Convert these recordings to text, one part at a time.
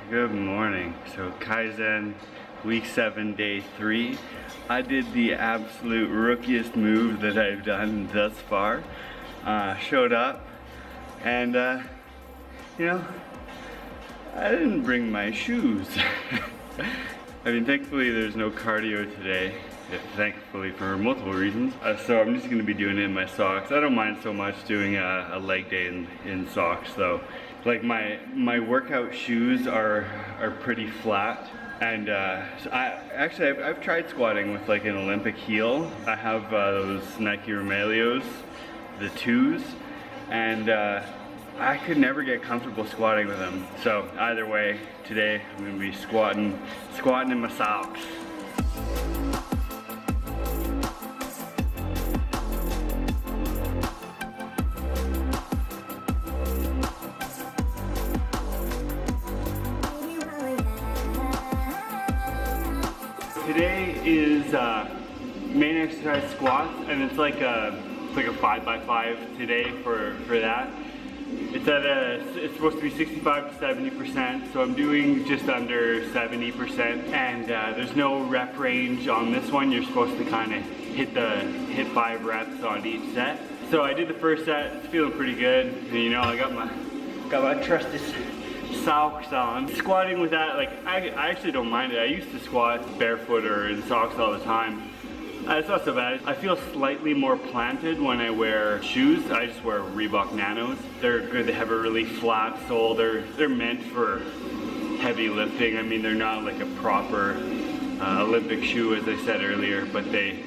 Good morning. So Kizen week 7 day 3. I did the absolute rookiest move that I've done thus far. Showed up and you know, I didn't bring my shoes. I mean, thankfully there's no cardio today. Thankfully for multiple reasons. So I'm just gonna be doing it in my socks. I don't mind so much doing a leg day in socks though. Like my workout shoes are pretty flat, and so I've tried squatting with like an Olympic heel. I have those Nike Romaleos, the 2s, and I could never get comfortable squatting with them. So either way, today I'm gonna be squatting in my socks. Today is main exercise squats, and it's like a 5x5 today for that. It's supposed to be 65 to 70%, so I'm doing just under 70%, and there's no rep range on this one. You're supposed to kind of hit 5 reps on each set. So I did the first set. It's feeling pretty good, and, you know, I got my trusty socks on. Squatting with that, like, I actually don't mind it. I used to squat barefoot or in socks all the time. It's not so bad. I feel slightly more planted when I wear shoes. I just wear Reebok Nanos. They're good. They have a really flat sole. They're meant for heavy lifting. I mean, they're not like a proper Olympic shoe, as I said earlier, but they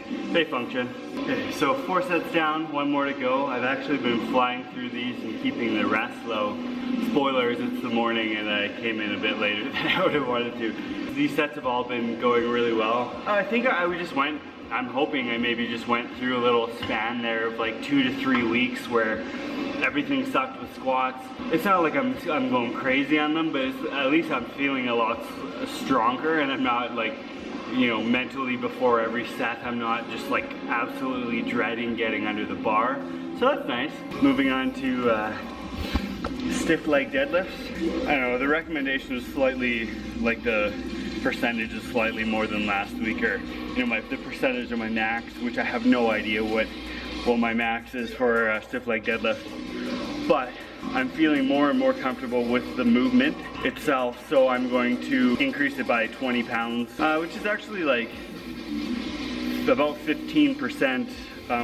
function. Okay, so 4 sets down, 1 more to go. I've actually been flying through these and keeping the rest low. Spoilers, it's the morning and I came in a bit later than I would have wanted to. These sets have all been going really well. I think I'm hoping I maybe just went through a little span there of like 2 to 3 weeks where everything sucked with squats. It's not like I'm going crazy on them, but at least I'm feeling a lot stronger, and I'm not like, you know, mentally before every set, I'm not just like absolutely dreading getting under the bar. So that's nice. Moving on to stiff leg deadlifts. I don't know, the recommendation is slightly, like the percentage is slightly more than last week, or you know, the percentage of my max, which I have no idea what my max is for stiff leg deadlift. But I'm feeling more and more comfortable with the movement itself, so I'm going to increase it by 20 pounds, which is actually like about 15%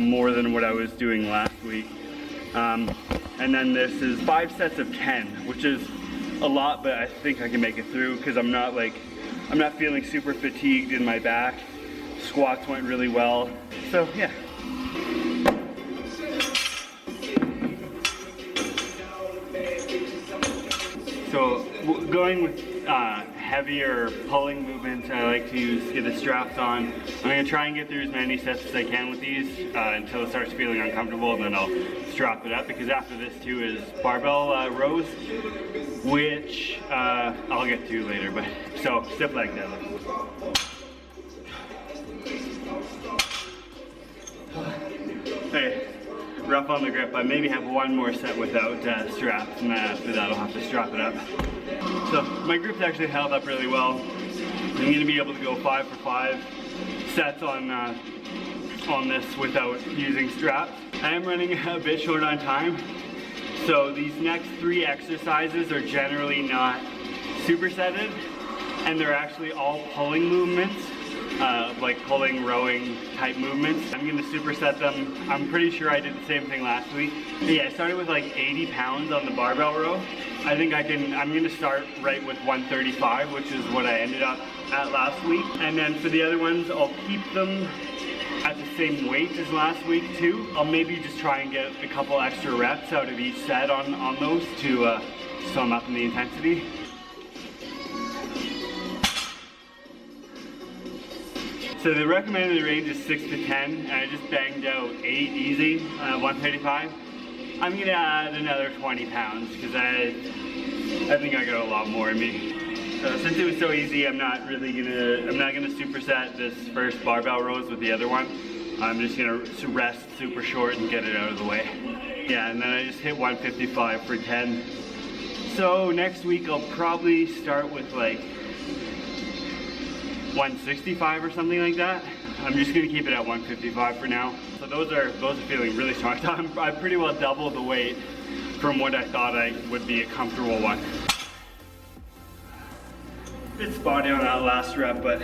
more than what I was doing last week. And then this is 5 sets of 10, which is a lot, but I think I can make it through because I'm not feeling super fatigued in my back. Squats went really well, so yeah. So going with heavier pulling movements, I like to get the straps on. I'm going to try and get through as many sets as I can with these until it starts feeling uncomfortable, and then I'll strap it up, because after this too is barbell rows, which I'll get to later. But so stiff leg deadlift. Hey, rough on the grip. I maybe have 1 more set without straps, and then after that I'll have to strap it up. So my grip's actually held up really well. I'm going to be able to go 5 for 5 sets on this without using straps. I am running a bit short on time, so these next 3 exercises are generally not supersetted, and they're actually all pulling movements. Like pulling, rowing type movements. I'm gonna superset them. I'm pretty sure I did the same thing last week. Yeah, I started with like 80 pounds on the barbell row. I think I'm gonna start right with 135, which is what I ended up at last week. And then for the other ones, I'll keep them at the same weight as last week too. I'll maybe just try and get a couple extra reps out of each set on those to sum up in the intensity. So the recommended range is 6 to 10, and I just banged out 8 easy, 135. I'm gonna add another 20 pounds because I think I got a lot more in me. Since it was so easy, I'm not gonna superset this first barbell rows with the other one. I'm just gonna rest super short and get it out of the way. Yeah, and then I just hit 155 for 10 So next week I'll probably start with like 165 or something like that. I'm just gonna keep it at 155 for now. So those are feeling really strong. I pretty well doubled the weight from what I thought I would be a comfortable one. Bit spotty on that last rep, but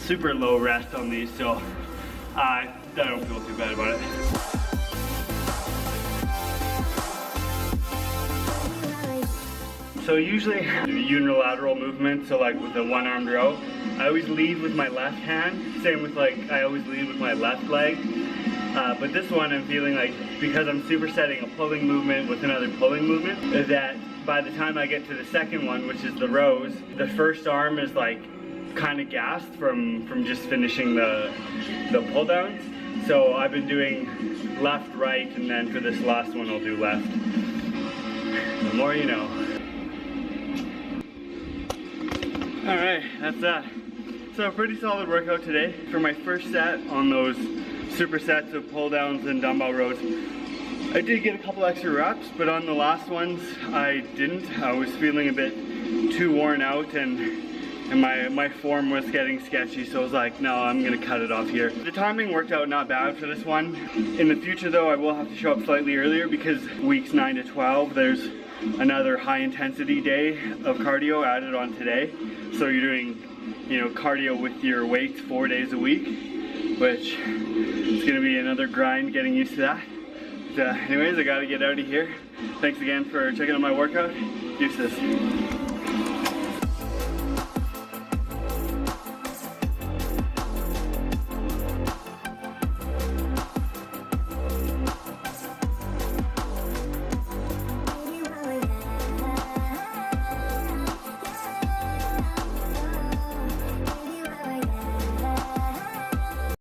super low rest on these, so I don't feel too bad about it. So usually I do unilateral movement, so like with the one-armed row, I always lead with my left hand. Same with like, I always lead with my left leg. But this one I'm feeling like, because I'm supersetting a pulling movement with another pulling movement, that by the time I get to the second one, which is the rows, the first arm is like kind of gassed from just finishing the pull downs. So I've been doing left, right, and then for this last one I'll do left. The more you know. Alright, that's that. So a pretty solid workout today. For my first set on those supersets of pull downs and dumbbell rows, I did get a couple extra reps, but on the last ones I didn't. I was feeling a bit too worn out and my form was getting sketchy, so I was like, no, I'm gonna cut it off here. The timing worked out not bad for this one. In the future though, I will have to show up slightly earlier because weeks 9 to 12, there's another high intensity day of cardio added on today. So you're doing, you know, cardio with your weights 4 days a week, which is gonna be another grind getting used to that. But anyways, I gotta get out of here. Thanks again for checking out my workout. Deuces.